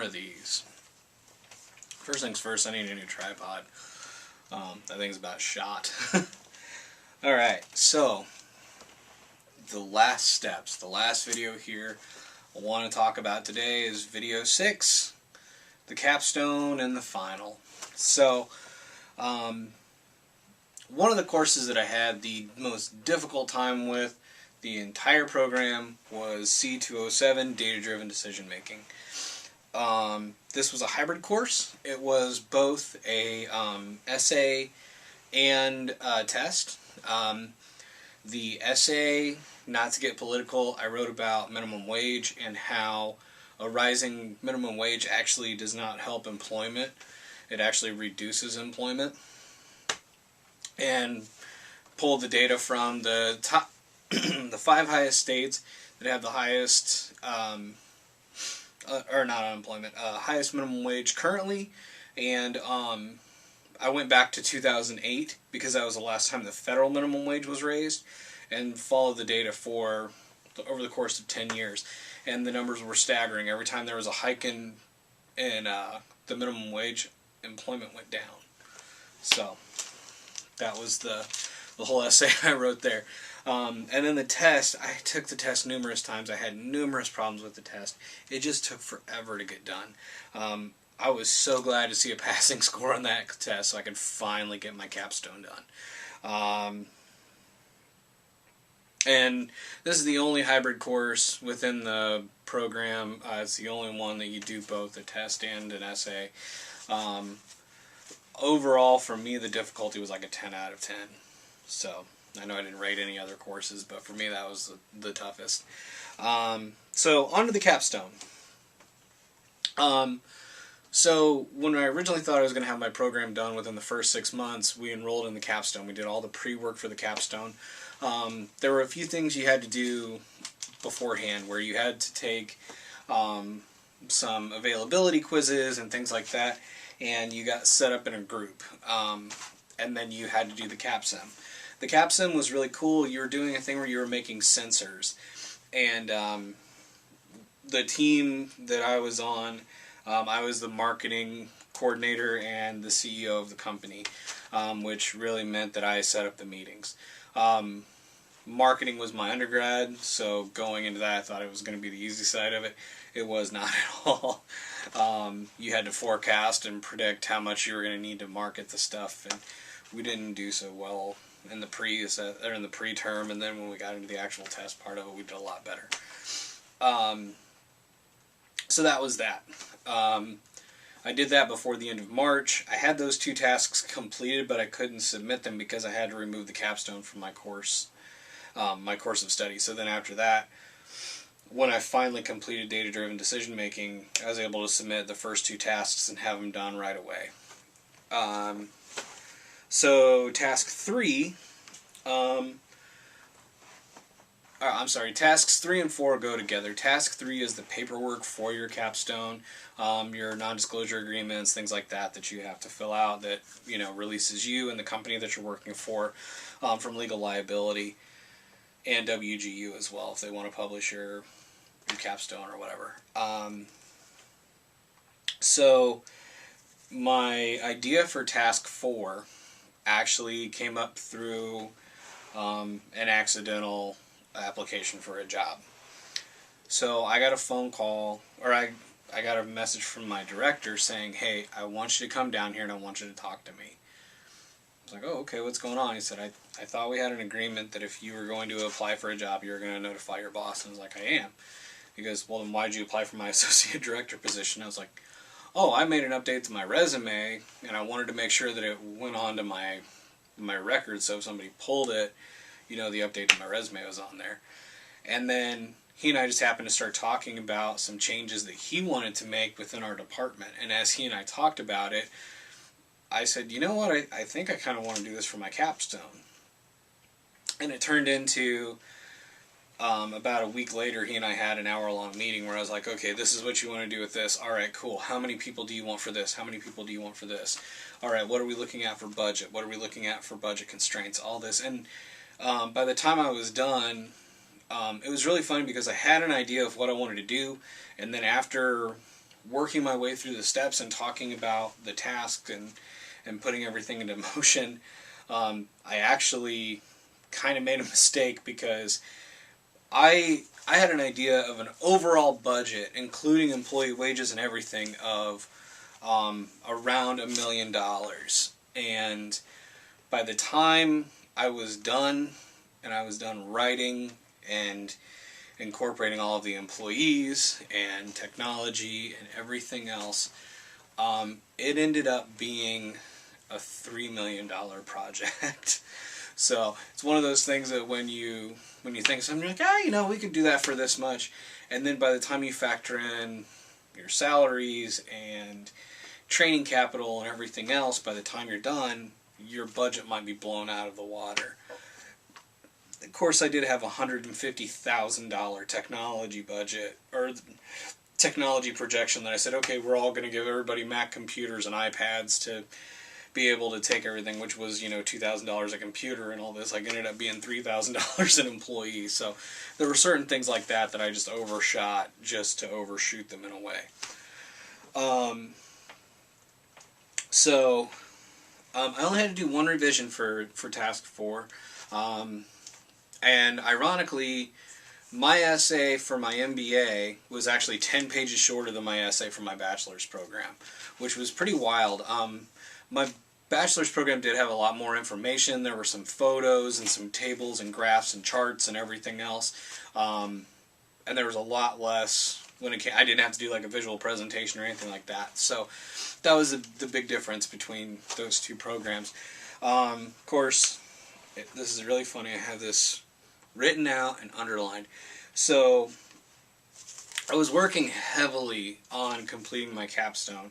of these. First things first, I need a new tripod. That thing's about shot. Alright, so the last steps, the last video here I want to talk about today is video 6, the capstone and the final. So, one of the courses that I had the most difficult time with the entire program was C207, Data-Driven Decision Making. This was a hybrid course. It was both a essay and a test. The essay, not to get political, I wrote about minimum wage and how a rising minimum wage actually does not help employment. It actually reduces employment. And pulled the data from the top, the 5 highest states that have the highest, or not unemployment, highest minimum wage currently, and I went back to 2008 because that was the last time the federal minimum wage was raised, and followed the data for over the course of 10 years, and the numbers were staggering. Every time there was a hike in the minimum wage, employment went down. So that was the whole essay I wrote there. And then the test, I took the test numerous times. I had numerous problems with the test. It just took forever to get done. I was so glad to see a passing score on that test so I could finally get my capstone done. And this is the only hybrid course within the program. It's the only one that you do both a test and an essay. Overall, for me, the difficulty was like a 10 out of 10. So, I know I didn't rate any other courses, but for me that was the toughest. So, on to the capstone. So, when I originally thought I was going to have my program done within the first 6 months, we enrolled in the capstone. We did all the pre-work for the capstone. There were a few things you had to do beforehand, where you had to take some availability quizzes and things like that, and you got set up in a group, and then you had to do the CapSim. The CapSim was really cool. You were doing a thing where you were making sensors, and the team that I was on, I was the marketing coordinator and the CEO of the company, which really meant that I set up the meetings. Marketing was my undergrad, so going into that I thought it was going to be the easy side of it. It was not at all. You had to forecast and predict how much you were going to need to market the stuff, and we didn't do so well in the pre-term, and then when we got into the actual test part of it, we did a lot better. So that was that. I did that before the end of March. I had those 2 tasks completed, but I couldn't submit them because I had to remove the capstone from my course of study. So then after that, when I finally completed data-driven decision-making, I was able to submit the first 2 tasks and have them done right away. So task 3, tasks 3 and 4 go together. Task 3 is the paperwork for your capstone, your non-disclosure agreements, things like that you have to fill out that, releases you and the company that you're working for from legal liability, and WGU as well if they want to publish your capstone or whatever. So my idea for task 4 actually came up through an accidental application for a job. So I got a phone call, or I got a message from my director saying, hey, I want you to come down here and I want you to talk to me. I was like, oh, okay, what's going on? He said, I thought we had an agreement that if you were going to apply for a job, you were going to notify your boss. And I was like, I am. He goes, well, then why did you apply for my associate director position? I was like, oh, I made an update to my resume, and I wanted to make sure that it went on to my record, so if somebody pulled it, the update to my resume was on there. And then he and I just happened to start talking about some changes that he wanted to make within our department. And as he and I talked about it, I said, you know what, I think I kind of want to do this for my capstone. And it turned into, about a week later, he and I had an hour-long meeting where I was like, okay, this is what you want to do with this. All right, cool. How many people do you want for this? How many people do you want for this? All right, what are we looking at for budget? What are we looking at for budget constraints? All this. And by the time I was done, it was really funny because I had an idea of what I wanted to do, and then after working my way through the steps and talking about the task and putting everything into motion, I actually kind of made a mistake because I had an idea of an overall budget, including employee wages and everything, of around $1 million. And by the time I was done, and I was done writing and incorporating all of the employees and technology and everything else, it ended up being a $3 million project. So it's one of those things that when you think something, you're like, we could do that for this much, and then by the time you factor in your salaries and training capital and everything else, by the time you're done, your budget might be blown out of the water. Of course, I did have a $150,000 technology budget, or technology projection, that I said, okay, we're all going to give everybody Mac computers and iPads to be able to take everything, which was, $2,000 a computer and all this. Like, ended up being $3,000 an employee. So there were certain things like that that I just overshot just to overshoot them in a way. I only had to do one revision for task 4. And ironically, my essay for my MBA was actually 10 pages shorter than my essay for my bachelor's program, which was pretty wild. My bachelor's program did have a lot more information. There were some photos and some tables and graphs and charts and everything else. And there was a lot less when it came. I didn't have to do like a visual presentation or anything like that. So that was the big difference between those two programs. Of course, this is really funny. I have this written out and underlined. So I was working heavily on completing my capstone,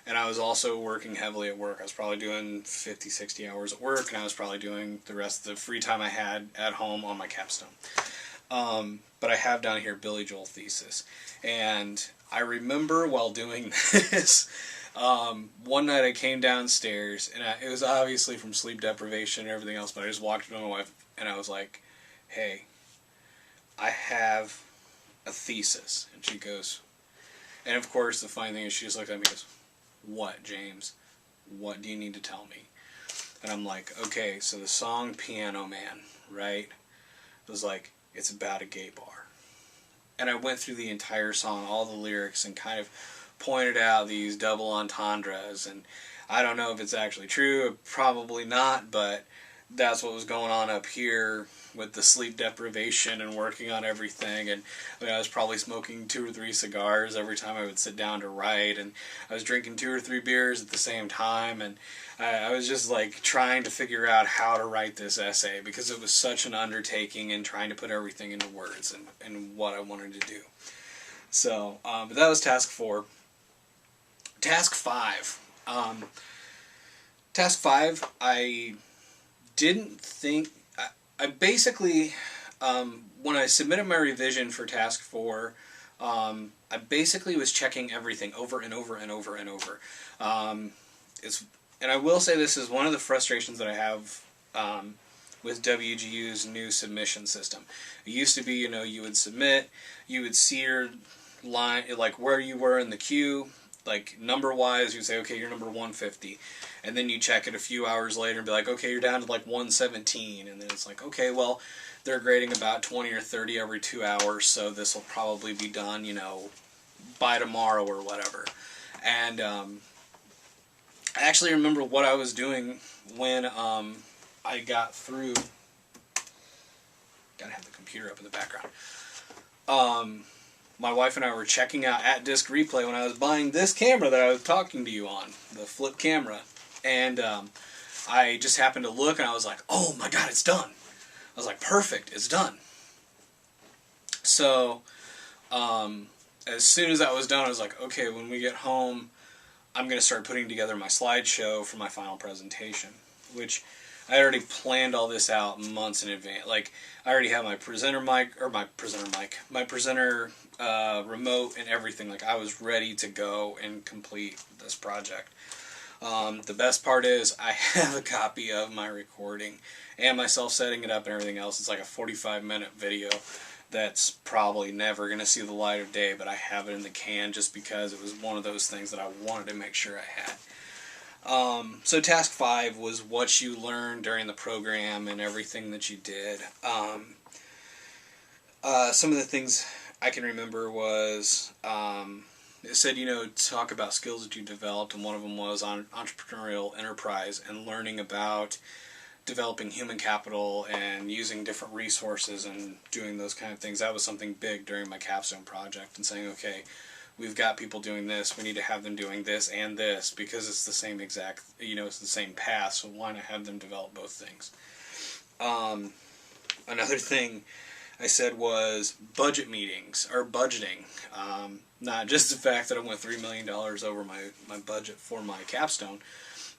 and I was also working heavily at work. I was probably doing 50, 60 hours at work, and I was probably doing the rest of the free time I had at home on my capstone. But I have down here Billy Joel thesis, and I remember while doing this, one night I came downstairs, and it was obviously from sleep deprivation and everything else, but I just walked up to my wife, and I was like, hey, I have a thesis. And she goes, and of course the funny thing is she just looked at me and goes, what, James? What do you need to tell me? And I'm like, okay, so the song Piano Man, right? It was like, it's about a gay bar. And I went through the entire song, all the lyrics, and kind of pointed out these double entendres. And I don't know if it's actually true, probably not, but that's what was going on up here with the sleep deprivation and working on everything. And I was probably smoking 2 or 3 cigars every time I would sit down to write, and I was drinking 2 or 3 beers at the same time, and I was just like trying to figure out how to write this essay, because it was such an undertaking and trying to put everything into words and what I wanted to do. So but that was task 4. Task 5. Task 5, I didn't think... I basically, when I submitted my revision for task 4, I basically was checking everything over and over and over and over. And I will say this is one of the frustrations that I have with WGU's new submission system. It used to be, you would submit, you would see your line, like where you were in the queue, like number-wise, you'd say, okay, you're number 150. And then you check it a few hours later and be like, okay, you're down to like 117. And then it's like, okay, well, they're grading about 20 or 30 every 2 hours, so this will probably be done, by tomorrow or whatever. And I actually remember what I was doing when I got through. Gotta have the computer up in the background. My wife and I were checking out At Disc Replay when I was buying this camera that I was talking to you on, the flip camera. And I just happened to look, and I was like, oh my god, it's done. I was like, perfect, it's done. So as soon as that was done, I was like, okay, when we get home, I'm going to start putting together my slideshow for my final presentation, which I had already planned all this out months in advance. Like, I already have my presenter remote and everything. Like, I was ready to go and complete this project. The best part is I have a copy of my recording and myself setting it up and everything else. It's like a 45-minute video, that's probably never going to see the light of day, but I have it in the can just because it was one of those things that I wanted to make sure I had. So task 5 was what you learned during the program and everything that you did. Some of the things I can remember was it said, talk about skills that you developed, and one of them was on entrepreneurial enterprise and learning about developing human capital and using different resources and doing those kind of things. That was something big during my capstone project, and saying, okay, we've got people doing this, we need to have them doing this and this, because it's the same exact, it's the same path, so why not have them develop both things? Another thing I said was budget meetings, or budgeting. Not just the fact that I went $3 million over my budget for my capstone,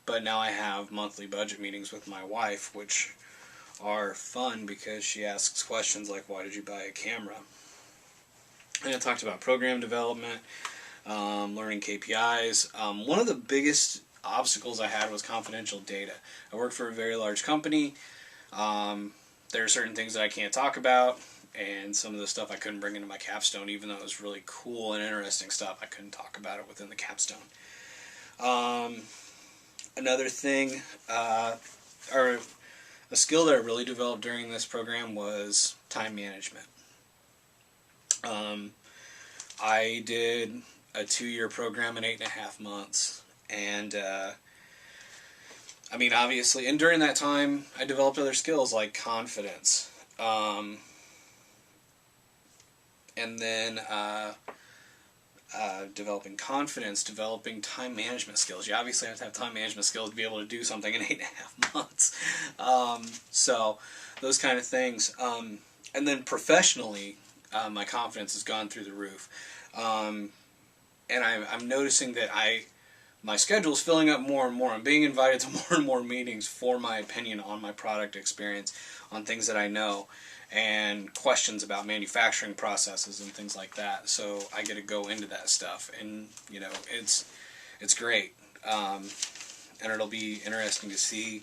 but now I have monthly budget meetings with my wife, which are fun because she asks questions like, why did you buy a camera? And I talked about program development, learning KPIs. One of the biggest obstacles I had was confidential data. I work for a very large company. There are certain things that I can't talk about, and some of the stuff I couldn't bring into my capstone, even though it was really cool and interesting stuff, I couldn't talk about it within the capstone. Another thing, or a skill that I really developed during this program was time management. I did a 2-year program in 8.5 months, and obviously, and during that time, I developed other skills like confidence, and then developing confidence, developing time management skills. You obviously have to have time management skills to be able to do something in 8.5 months. So those kind of things. And then professionally, my confidence has gone through the roof. And I'm noticing that my schedule is filling up more and more. I'm being invited to more and more meetings for my opinion on my product experience, on things that I know, and questions about manufacturing processes and things like that. So I get to go into that stuff, and it's great. And it'll be interesting to see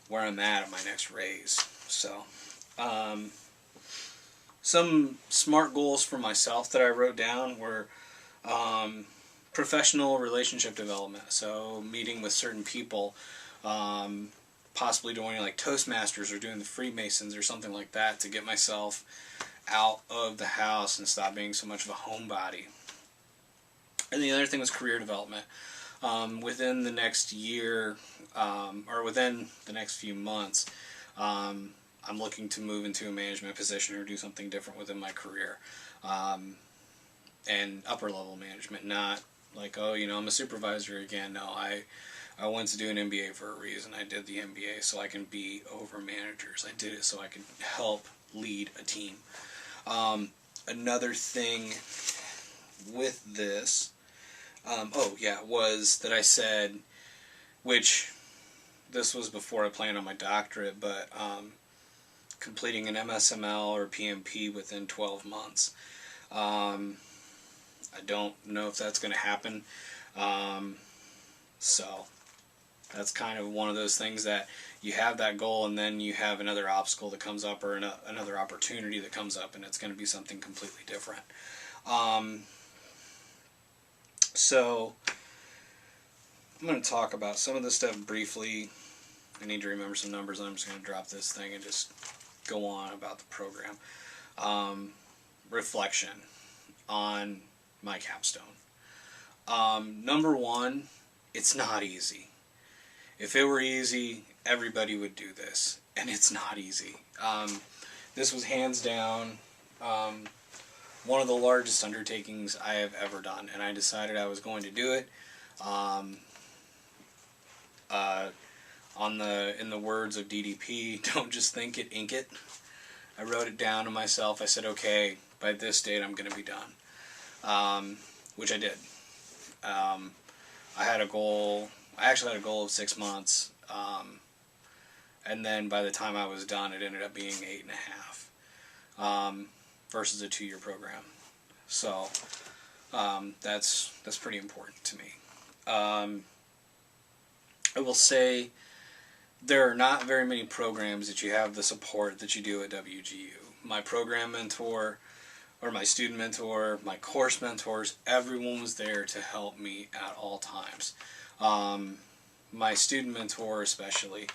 where I'm at my next raise. So some SMART goals for myself that I wrote down were professional relationship development. So meeting with certain people, possibly doing like Toastmasters or doing the Freemasons or something like that to get myself out of the house and stop being so much of a homebody. And the other thing was career development. Within the next year, or within the next few months, I'm looking to move into a management position or do something different within my career. And upper level management, not like, I'm a supervisor again. No, I went to do an MBA for a reason. I did the MBA so I can be over managers. I did it so I can help lead a team. Another thing with this, was that I said, which this was before I planned on my doctorate, but completing an MSML or PMP within 12 months. I don't know if that's going to happen. So that's kind of one of those things that you have that goal, and then you have another obstacle that comes up, or another opportunity that comes up, and it's going to be something completely different. So I'm going to talk about some of this stuff briefly. I need to remember some numbers, and I'm just going to drop this thing and just go on about the program. Reflection on my capstone. Number one, it's not easy. If it were easy, everybody would do this, and it's not easy. This was hands down one of the largest undertakings I have ever done, and I decided I was going to do it. In the words of DDP, don't just think it, ink it. I wrote it down to myself. I said, okay, by this date I'm going to be done, which I did. I had a goal. I actually had a goal of 6 months, and then by the time I was done, it ended up being 8.5, versus a 2-year program. So that's pretty important to me. I will say there are not very many programs that you have the support that you do at WGU. my program mentor, or my student mentor, my course mentors, everyone was there to help me at all times. My student mentor especially,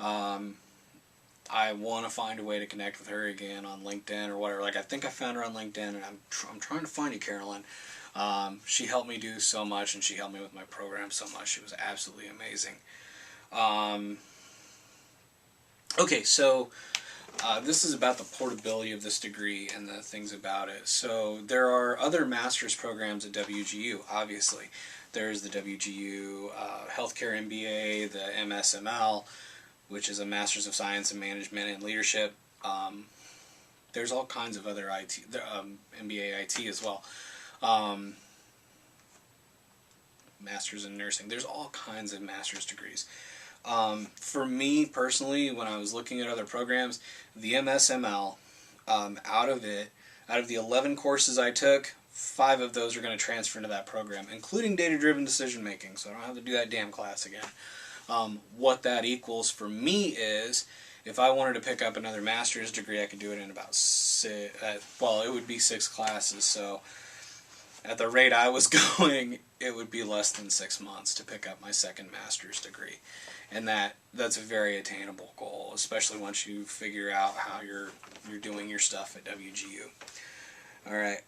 I want to find a way to connect with her again on LinkedIn or whatever. Like, I think I found her on LinkedIn, and I'm trying to find you, Carolyn. She helped me do so much, and she helped me with my program so much. She was absolutely amazing. Okay, so this is about the portability of this degree and the things about it. So there are other master's programs at WGU, obviously. There's the WGU Healthcare MBA, the MSML, which is a Master's of Science in Management and Leadership. There's all kinds of other MBA IT as well. Masters in Nursing. There's all kinds of master's degrees. For me personally, when I was looking at other programs, the MSML, out of the 11 courses I took, 5 of those are going to transfer into that program, including data-driven decision making, so I don't have to do that damn class again. What that equals for me is, if I wanted to pick up another master's degree, I could do it in about it would be 6 classes, so at the rate I was going, it would be less than 6 months to pick up my second master's degree. And that's a very attainable goal, especially once you figure out how you're doing your stuff at WGU. All right.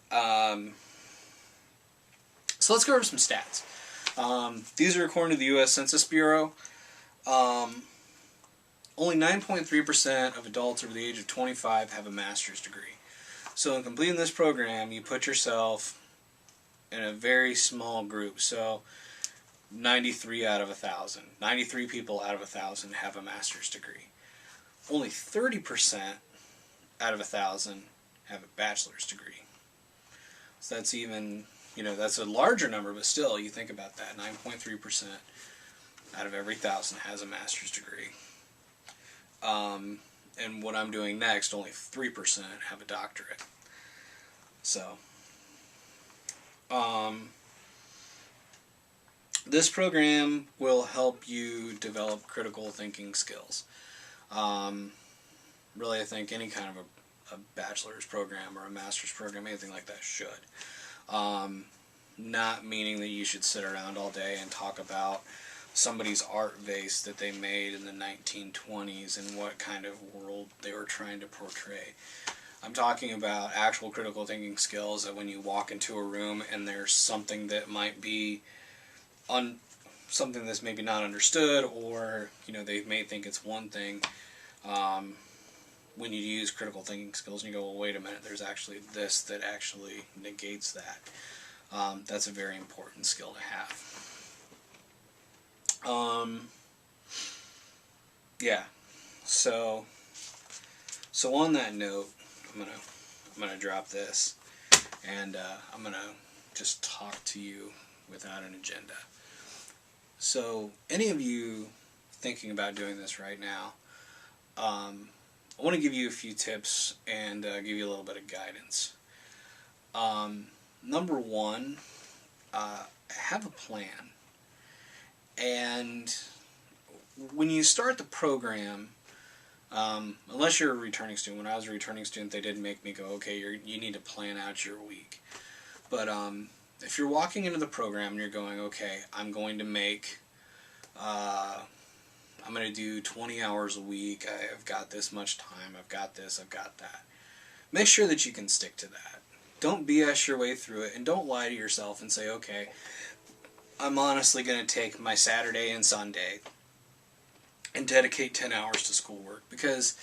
So let's go over some stats. These are according to the U.S. Census Bureau. Only 9.3% of adults over the age of 25 have a master's degree. So in completing this program, you put yourself in a very small group. So 93 out of 1,000. 93 people out of 1,000 have a master's degree. Only 30% out of 1,000 have a bachelor's degree. So that's even, that's a larger number, but still, you think about that. 9.3% out of every 1,000 has a master's degree. And what I'm doing next, only 3% have a doctorate. So, this program will help you develop critical thinking skills. Really, I think any kind of a bachelor's program or a master's program, anything like that should. Not meaning that you should sit around all day and talk about somebody's art vase that they made in the 1920s and what kind of world they were trying to portray. I'm talking about actual critical thinking skills that when you walk into a room and there's something that might be something that's maybe not understood, or they may think it's one thing, when you use critical thinking skills and you go, well, wait a minute, there's actually this that actually negates that. That's a very important skill to have. Yeah. So on that note, I'm gonna drop this, and I'm gonna just talk to you without an agenda. So, any of you thinking about doing this right now, I want to give you a few tips and give you a little bit of guidance. Number one, have a plan. And when you start the program, unless you're a returning student, when I was a returning student, they did make me go, okay, you need to plan out your week. But if you're walking into the program and you're going, okay, I'm going to do 20 hours a week, I've got this much time, I've got this, I've got that. Make sure that you can stick to that. Don't BS your way through it, and don't lie to yourself and say, okay, I'm honestly going to take my Saturday and Sunday and dedicate 10 hours to schoolwork, because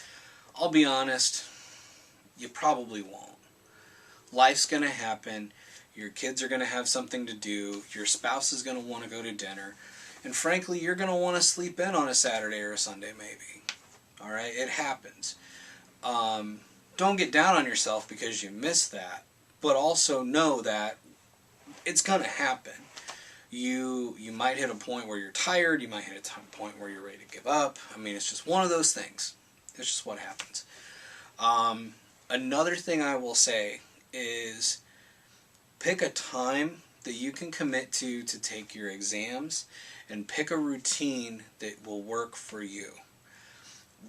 I'll be honest, you probably won't. Life's going to happen. Your kids are going to have something to do. Your spouse is going to want to go to dinner. And frankly, you're going to want to sleep in on a Saturday or a Sunday maybe. All right? It happens. Don't get down on yourself because you missed that. But also know that it's going to happen. You might hit a point where you're tired. You might hit a point where you're ready to give up. I mean, it's just one of those things. It's just what happens. Another thing I will say is pick a time that you can commit to take your exams, and pick a routine that will work for you.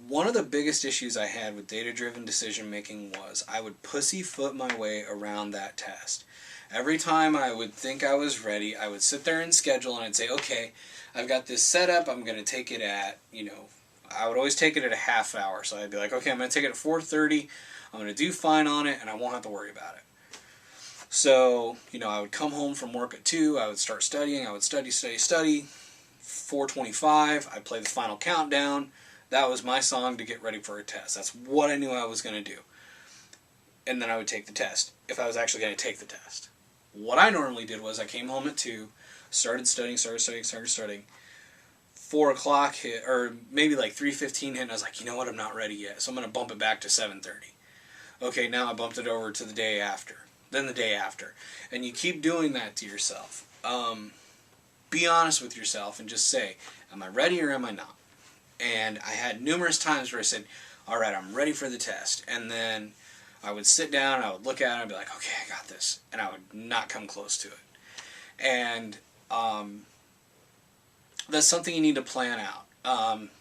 one of the biggest issues I had with data-driven decision making was I would pussyfoot my way around that test. Every time I would think I was ready, I would sit there and schedule, and I'd say, okay, I've got this set up, I'm going to take it at, I would always take it at a half hour. So I'd be like, okay, I'm going to take it at 4:30, I'm going to do fine on it, and I won't have to worry about it. So, I would come home from work at 2, I would start studying, I would study, 4:25, I'd play the final countdown. That was my song to get ready for a test. That's what I knew I was going to do. And then I would take the test, if I was actually going to take the test. What I normally did was I came home at 2, started studying. 4 o'clock hit, or maybe like 3:15 hit, and I was like, you know what, I'm not ready yet, so I'm going to bump it back to 7:30. Okay, now I bumped it over to the day after, then the day after. And you keep doing that to yourself. Be honest with yourself and just say, am I ready or am I not? And I had numerous times where I said, all right, I'm ready for the test. And then I would sit down, I would look at it, and be like, okay, I got this. And I would not come close to it. And that's something you need to plan out.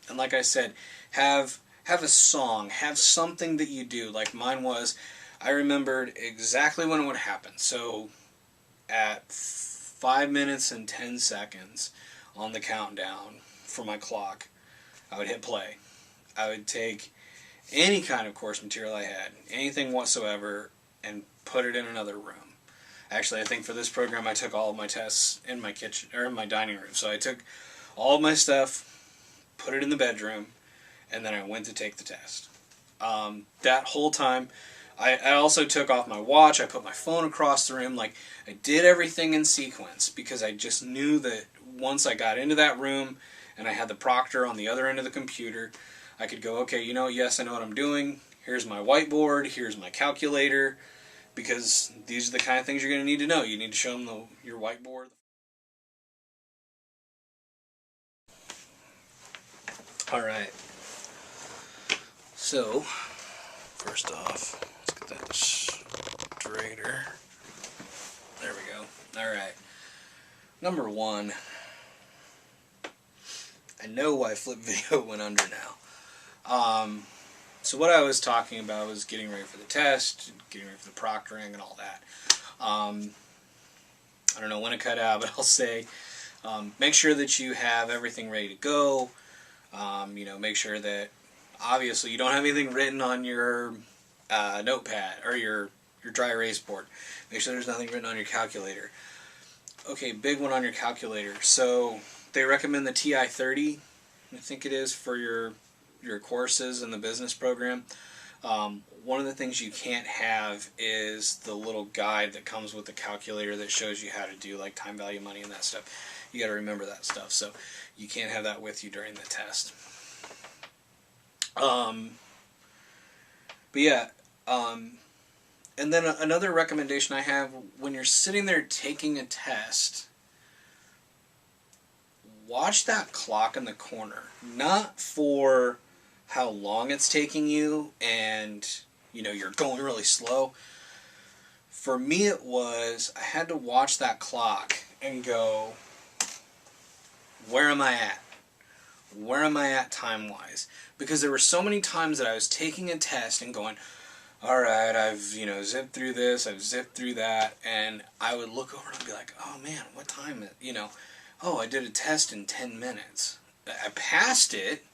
And like I said, have a song, have something that you do. Like mine was, I remembered exactly when it would happen. So at 5 minutes and 10 seconds on the countdown for my clock, I would hit play. I would take any kind of course material I had, anything whatsoever, and put it in another room. Actually, I think for this program I took all of my tests in my kitchen, or in my dining room. So I took all of my stuff, put it in the bedroom, and then I went to take the test. That whole time, I also took off my watch, I put my phone across the room, like I did everything in sequence, because I just knew that once I got into that room and I had the proctor on the other end of the computer, I could go, okay, yes, I know what I'm doing. Here's my whiteboard, here's my calculator, because these are the kind of things you're going to need to know. You need to show them your whiteboard. All right. So, first off, let's get that straighter. There we go. All right. Number 1. I know why flip video went under now. So what I was talking about was getting ready for the test, getting ready for the proctoring and all that. I don't know when it cut out, but I'll say make sure that you have everything ready to go. Make sure that obviously you don't have anything written on your notepad or your dry erase board. Make sure there's nothing written on your calculator. Okay, big one on your calculator. So they recommend the TI-30, I think it is, for your courses in the business program. One of the things you can't have is the little guide that comes with the calculator that shows you how to do like time value money and that stuff. You got to remember that stuff, so you can't have that with you during the test. But yeah, and then another recommendation I have, when you're sitting there taking a test, watch that clock in the corner. Not for how long it's taking you and you're going really slow. For me it was, I had to watch that clock and go, where am I at? Where am I at time-wise? Because there were so many times that I was taking a test and going, alright, I've zipped through this, I've zipped through that, and I would look over and I'd be like, oh man, what time is it? Oh, I did a test in 10 minutes. I passed it,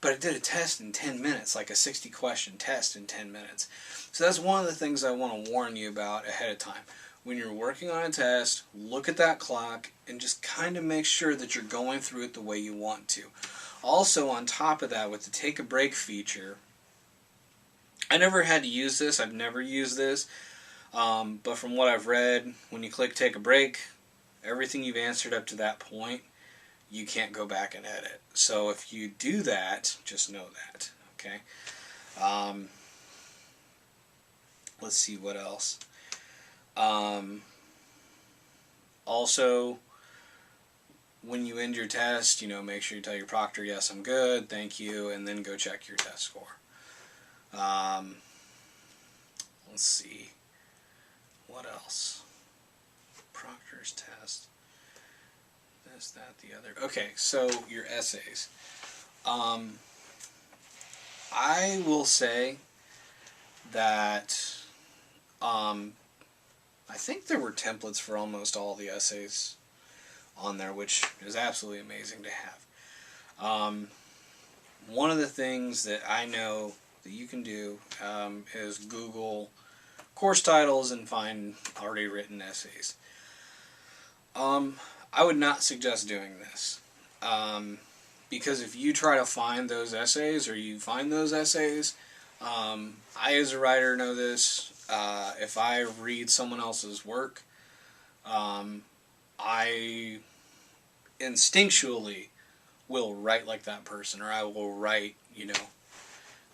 but I did a test in 10 minutes, like a 60-question test in 10 minutes. So that's one of the things I want to warn you about ahead of time. When you're working on a test, look at that clock and just kind of make sure that you're going through it the way you want to. Also, on top of that, with the take a break feature, I never had to use this. I've never used this. But from what I've read, when you click take a break, everything you've answered up to that point, you can't go back and edit. So if you do that, just know that. Okay. Let's see what else. Also, when you end your test, make sure you tell your proctor, yes, I'm good, thank you, and then go check your test score. Let's see. What else? Proctor's test. This, that, the other. Okay, so your essays. I will say that I think there were templates for almost all the essays on there, which is absolutely amazing to have. One of the things that I know that you can do is Google course titles and find already written essays. I would not suggest doing this. Because if you try to find those essays, or you find those essays, I as a writer know this, if I read someone else's work, I instinctually will write like that person, or I will write,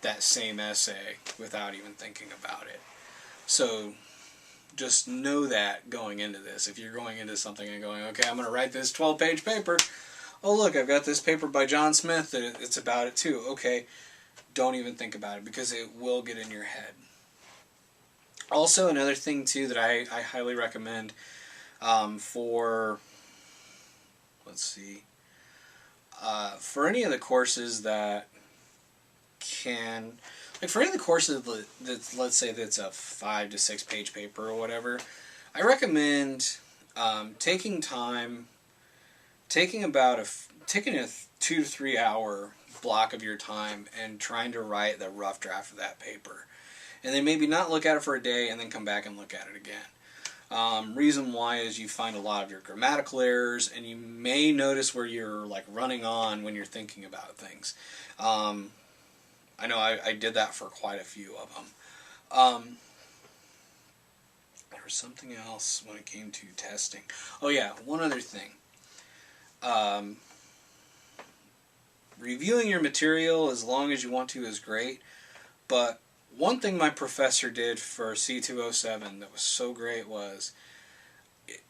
that same essay without even thinking about it. So just know that going into this. If you're going into something and going, okay, I'm going to write this 12-page paper. Oh, look, I've got this paper by John Smith that it's about it too. Okay, don't even think about it, because it will get in your head. Also, another thing too that I highly recommend for, let's see, for any of the courses that can, like for any of the courses that, let's say that's a 5 to 6 page paper or whatever, I recommend taking a 2 to 3 hour block of your time and trying to write the rough draft of that paper. And then maybe not look at it for a day and then come back and look at it again. Reason why is you find a lot of your grammatical errors, and you may notice where you're like running on when you're thinking about things. I know I did that for quite a few of them. There was something else when it came to testing. Oh yeah, one other thing. Reviewing your material as long as you want to is great, but one thing my professor did for C207 that was so great was,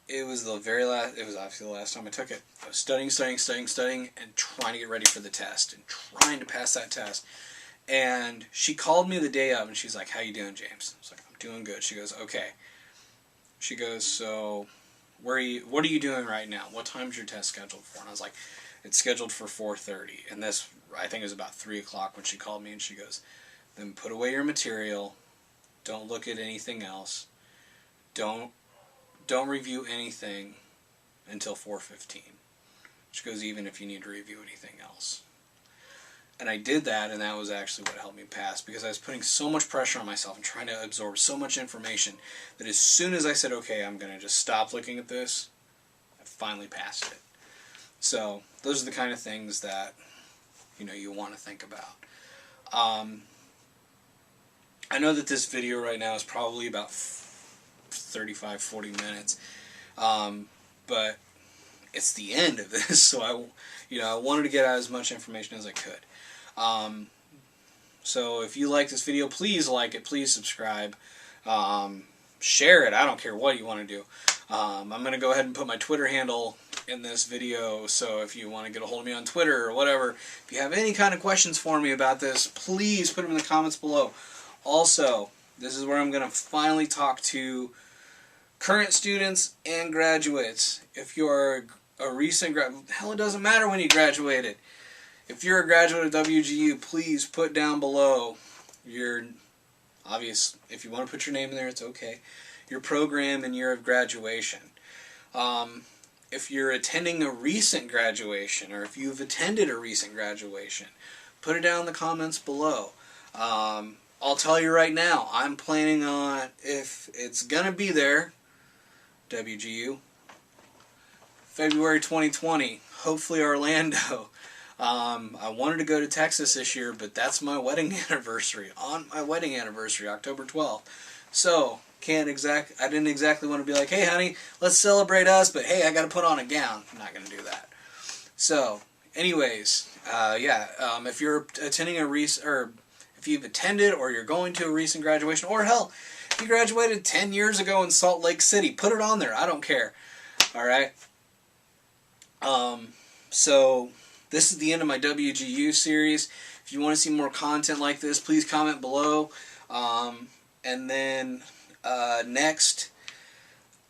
it was obviously the last time I took it. I was studying, and trying to get ready for the test, and trying to pass that test. And she called me the day of, and she's like, "How you doing, James?" I was like, "I'm doing good." She goes, "Okay." She goes, "So, what are you doing right now? What time's your test scheduled for?" And I was like, "It's scheduled for 4:30. And this, I think it was about 3 o'clock when she called me, and she goes, "Then put away your material. Don't look at anything else. Don't review anything until 4:15. She goes, "Even if you need to review anything else." And I did that, and that was actually what helped me pass, because I was putting so much pressure on myself and trying to absorb so much information that as soon as I said, okay, I'm going to just stop looking at this, I finally passed it. So those are the kind of things that you want to think about. I know that this video right now is probably about 35-40 minutes, but it's the end of this, so I wanted to get out as much information as I could. So if you like this video, please like it, please subscribe, share it. I don't care what you want to do. I'm going to go ahead and put my Twitter handle in this video, so if you want to get a hold of me on Twitter or whatever, if you have any kind of questions for me about this, please put them in the comments below. Also, this is where I'm going to finally talk to current students and graduates. If you're a recent hell, it doesn't matter when you graduated. If you're a graduate of WGU, please put down below your if you want to put your name in there, it's okay, your program and year of graduation. If you're attending a recent graduation, or if you've attended a recent graduation, put it down in the comments below. I'll tell you right now, I'm planning on, if it's going to be there, WGU, February 2020, hopefully Orlando. I wanted to go to Texas this year, but that's my wedding anniversary. On my wedding anniversary, October 12th. So, I didn't exactly want to be like, "Hey honey, let's celebrate us," but hey, I got to put on a gown. I'm not going to do that. So, anyways, if you're attending or if you've attended or you're going to a recent graduation, or hell, if you graduated 10 years ago in Salt Lake City, put it on there. I don't care. Alright? So, this is the end of my WGU series. If you want to see more content like this, please comment below. And then, next,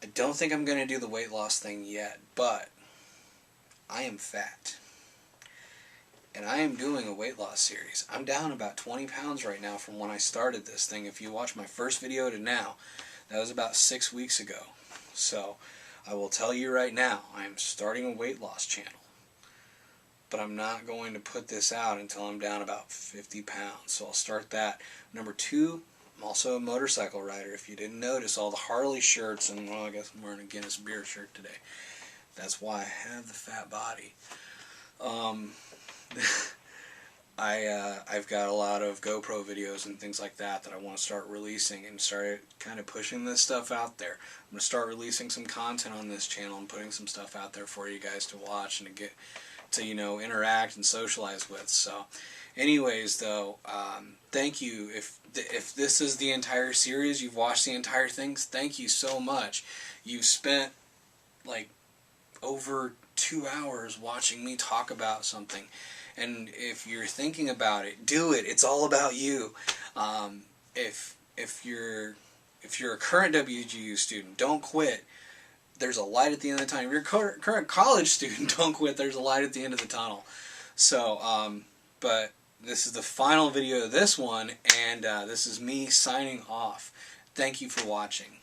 I don't think I'm going to do the weight loss thing yet, but I am fat. and I am doing a weight loss series. I'm down about 20 pounds right now from when I started this thing. If you watch my first video to now, that was about 6 weeks ago. So I will tell you right now, I am starting a weight loss channel. But I'm not going to put this out until I'm down about 50 pounds. So I'll start that. Number 2, I'm also a motorcycle rider. If you didn't notice, all the Harley shirts, and well, I guess I'm wearing a Guinness beer shirt today. That's why I have the fat body. I've got a lot of GoPro videos and things like that I want to start releasing and start kind of pushing this stuff out there. I'm going to start releasing some content on this channel and putting some stuff out there for you guys to watch and to get to, you know, interact and socialize with. So anyways, though, thank you. If this is the entire series, you've watched the entire thing, thank you so much. You've spent like over 2 hours watching me talk about something. And if you're thinking about it, do it. It's all about you. If you're a current WGU student, don't quit. There's a light at the end of the tunnel. If you're a current college student, don't quit. There's a light at the end of the tunnel. So, but this is the final video of this one, and this is me signing off. Thank you for watching.